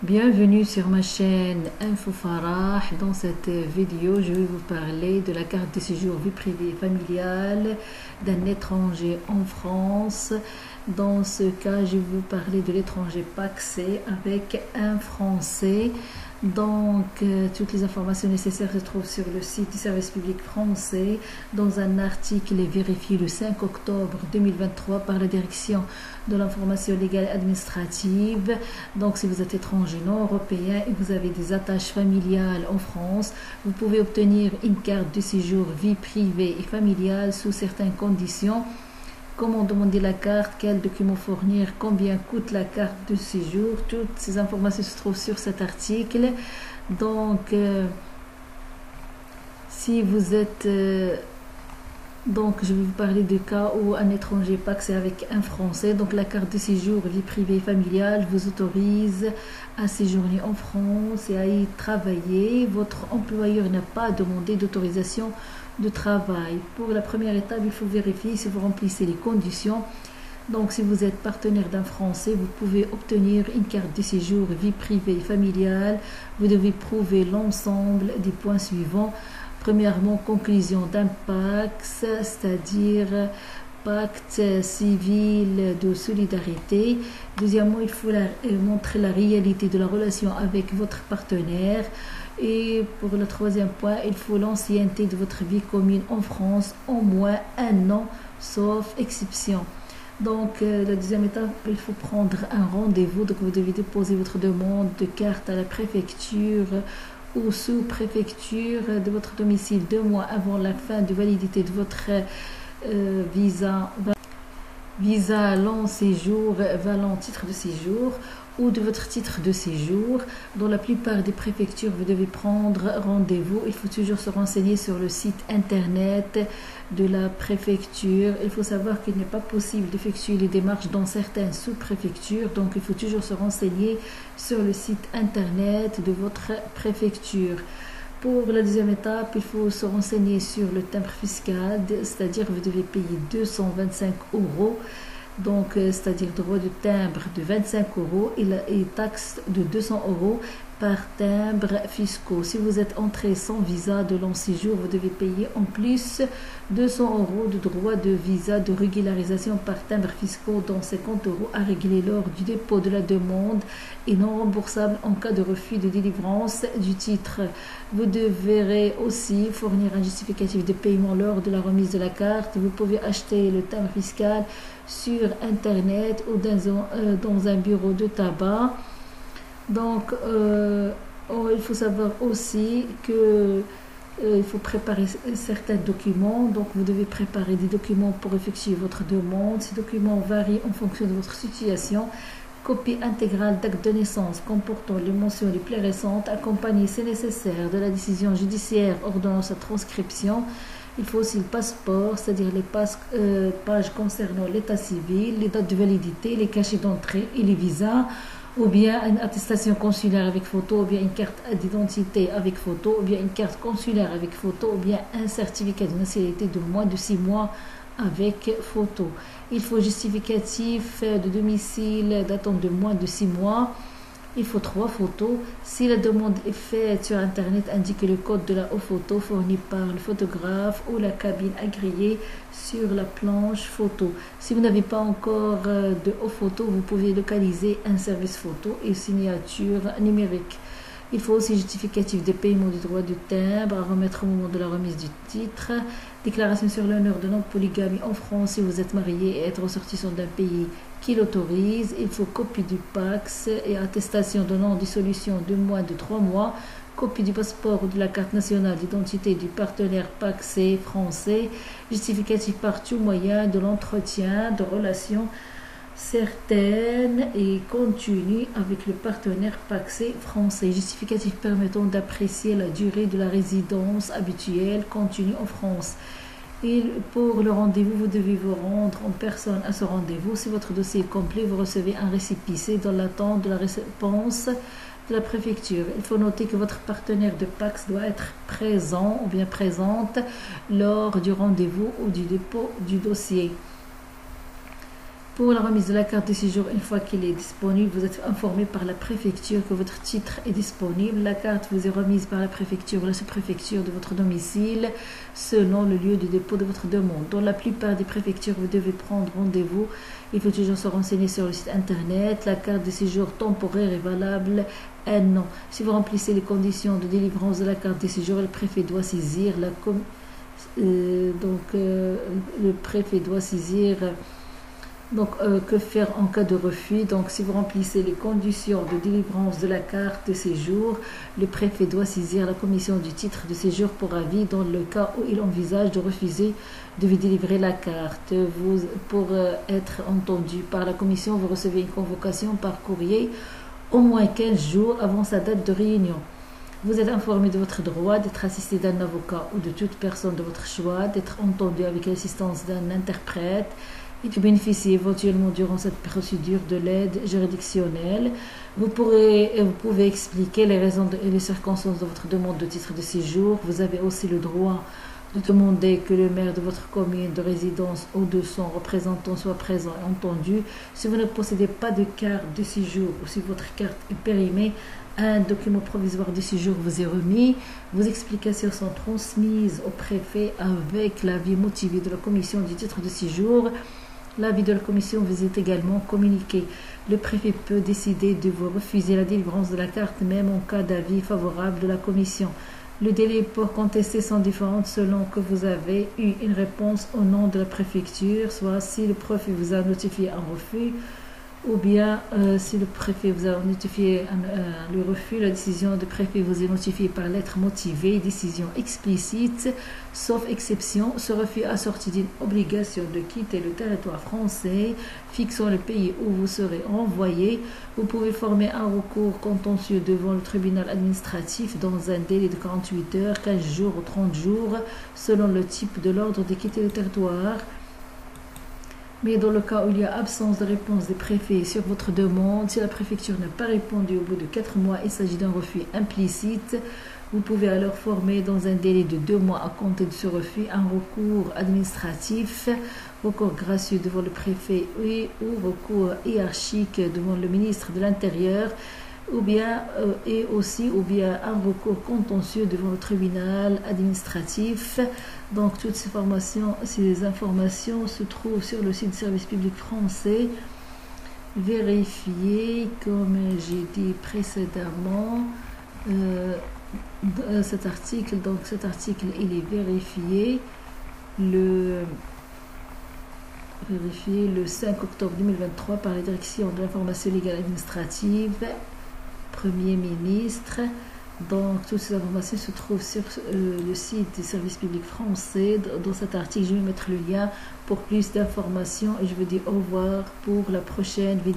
Bienvenue sur ma chaîne Info Farah. Dans cette vidéo, je vais vous parler de la carte de séjour vie privée et familiale d'un étranger en France. Dans ce cas, je vais vous parler de l'étranger pacsé avec un Français. Donc, toutes les informations nécessaires se trouvent sur le site du service public français dans un article vérifié le 5 octobre 2023 par la direction de l'information légale et administrative. Donc, si vous êtes étranger non européen et vous avez des attaches familiales en France, vous pouvez obtenir une carte de séjour vie privée et familiale sous certaines conditions. Comment demander la carte, quels documents fournir, combien coûte la carte de séjour. Toutes ces informations se trouvent sur cet article. Donc, si vous êtes... donc, je vais vous parler de cas où un étranger pacsé avec un Français. Donc, la carte de séjour vie privée et familiale vous autorise à séjourner en France et à y travailler. Votre employeur n'a pas demandé d'autorisation de travail. Pour la première étape, il faut vérifier si vous remplissez les conditions. Donc, si vous êtes partenaire d'un Français, vous pouvez obtenir une carte de séjour vie privée et familiale. Vous devez prouver l'ensemble des points suivants. Premièrement, conclusion d'un pacte, c'est-à-dire pacte civil de solidarité. Deuxièmement, il faut montrer la réalité de la relation avec votre partenaire. Et pour le troisième point, il faut l'ancienneté de votre vie commune en France, au moins un an, sauf exception. Donc, la deuxième étape, il faut prendre un rendez-vous. Donc, vous devez déposer votre demande de carte à la préfecture ou sous-préfecture de votre domicile 2 mois avant la fin de validité de votre visa long séjour valant titre de séjour ou de votre titre de séjour. Dans la plupart des préfectures, vous devez prendre rendez-vous. Il faut toujours se renseigner sur le site internet de la préfecture. Il faut savoir qu'il n'est pas possible d'effectuer les démarches dans certaines sous-préfectures. Donc, il faut toujours se renseigner sur le site internet de votre préfecture. Pour la deuxième étape, il faut se renseigner sur le timbre fiscal, c'est-à-dire vous devez payer 225 €. Donc, c'est-à-dire droit de timbre de 25 € et taxe de 200 € par timbre fiscaux. Si vous êtes entré sans visa de long séjour, vous devez payer en plus 200 € de droit de visa de régularisation par timbre fiscaux, dont 50 € à régler lors du dépôt de la demande et non remboursable en cas de refus de délivrance du titre. Vous devrez aussi fournir un justificatif de paiement lors de la remise de la carte. Vous pouvez acheter le timbre fiscal sur internet ou dans un bureau de tabac. Donc, il faut savoir aussi que il faut préparer certains documents. Donc, vous devez préparer des documents pour effectuer votre demande. Ces documents varient en fonction de votre situation. Copie intégrale d'acte de naissance comportant les mentions les plus récentes, accompagnées, si nécessaire, de la décision judiciaire ordonnant sa transcription. Il faut aussi le passeport, c'est-à-dire les pages concernant l'état civil, les dates de validité, les cachets d'entrée et les visas, ou bien une attestation consulaire avec photo, ou bien une carte d'identité avec photo, ou bien une carte consulaire avec photo, ou bien un certificat de nationalité de moins de 6 mois avec photo. Il faut justificatif de domicile datant de moins de 6 mois. Il faut 3 photos. Si la demande est faite sur Internet, indiquez le code de la haute photo fourni par le photographe ou la cabine agréée sur la planche photo. Si vous n'avez pas encore de haute photo, vous pouvez localiser un service photo et signature numérique. Il faut aussi justificatif de paiement du droit de timbre à remettre au moment de la remise du titre. Déclaration sur l'honneur de non-polygamie en France si vous êtes marié et êtes ressortissant d'un pays qui l'autorise. Il faut copie du PAX et attestation de non-dissolution de moins de 3 mois. Copie du passeport ou de la carte nationale d'identité du partenaire pacsé français. Justificatif par tout moyen de l'entretien de relations certaines et continues avec le partenaire pacsé français. Justificatif permettant d'apprécier la durée de la résidence habituelle continue en France. Et pour le rendez-vous, vous devez vous rendre en personne à ce rendez-vous. Si votre dossier est complet, vous recevez un récépissé dans l'attente de la réponse de la préfecture. Il faut noter que votre partenaire de PAX doit être présent ou bien présente lors du rendez-vous ou du dépôt du dossier. Pour la remise de la carte de séjour, une fois qu'elle est disponible, vous êtes informé par la préfecture que votre titre est disponible. La carte vous est remise par la préfecture ou la sous-préfecture de votre domicile selon le lieu de dépôt de votre demande. Dans la plupart des préfectures, vous devez prendre rendez-vous. Il faut toujours se renseigner sur le site internet. La carte de séjour temporaire est valable un an. Si vous remplissez les conditions de délivrance de la carte de séjour, le préfet doit saisir le préfet doit saisir. Donc, que faire en cas de refus? Donc, si vous remplissez les conditions de délivrance de la carte de séjour, le préfet doit saisir la commission du titre de séjour pour avis dans le cas où il envisage de refuser de vous délivrer la carte. Pour être entendu par la commission, vous recevez une convocation par courrier au moins 15 jours avant sa date de réunion. Vous êtes informé de votre droit d'être assisté d'un avocat ou de toute personne de votre choix, d'être entendu avec l'assistance d'un interprète et de bénéficier éventuellement durant cette procédure de l'aide juridictionnelle. Vous pouvez expliquer les raisons et les circonstances de votre demande de titre de séjour. Vous avez aussi le droit de demander que le maire de votre commune de résidence ou de son représentant soit présent et entendu. Si vous ne possédez pas de carte de séjour ou si votre carte est périmée, un document provisoire de séjour vous est remis. Vos explications sont transmises au préfet avec l'avis motivé de la commission du titre de séjour. L'avis de la commission vous est également communiqué. Le préfet peut décider de vous refuser la délivrance de la carte, même en cas d'avis favorable de la commission. Le délai pour contester sont différents selon que vous avez eu une réponse au nom de la préfecture, soit si le préfet vous a notifié un refus, ou bien si le préfet vous a notifié le refus, la décision du préfet vous est notifiée par lettre motivée, décision explicite, sauf exception. Ce refus assorti d'une obligation de quitter le territoire français, fixant le pays où vous serez envoyé. Vous pouvez former un recours contentieux devant le tribunal administratif dans un délai de 48 heures, 15 jours ou 30 jours, selon le type de l'ordre de quitter le territoire. Mais dans le cas où il y a absence de réponse des préfets sur votre demande, si la préfecture n'a pas répondu au bout de 4 mois, il s'agit d'un refus implicite. Vous pouvez alors former dans un délai de 2 mois à compter de ce refus un recours administratif, recours gracieux devant le préfet ou recours hiérarchique devant le ministre de l'Intérieur, ou bien un recours contentieux devant le tribunal administratif. Donc toutes ces informations se trouvent sur le site du service public français. Vérifiez, comme j'ai dit précédemment, cet article. Donc cet article il est vérifié le 5 octobre 2023 par la direction de l'information légale administrative, Premier ministre. Donc toutes ces informations se trouvent sur le site du service public français. Dans cet article, je vais mettre le lien pour plus d'informations et je vous dis au revoir pour la prochaine vidéo.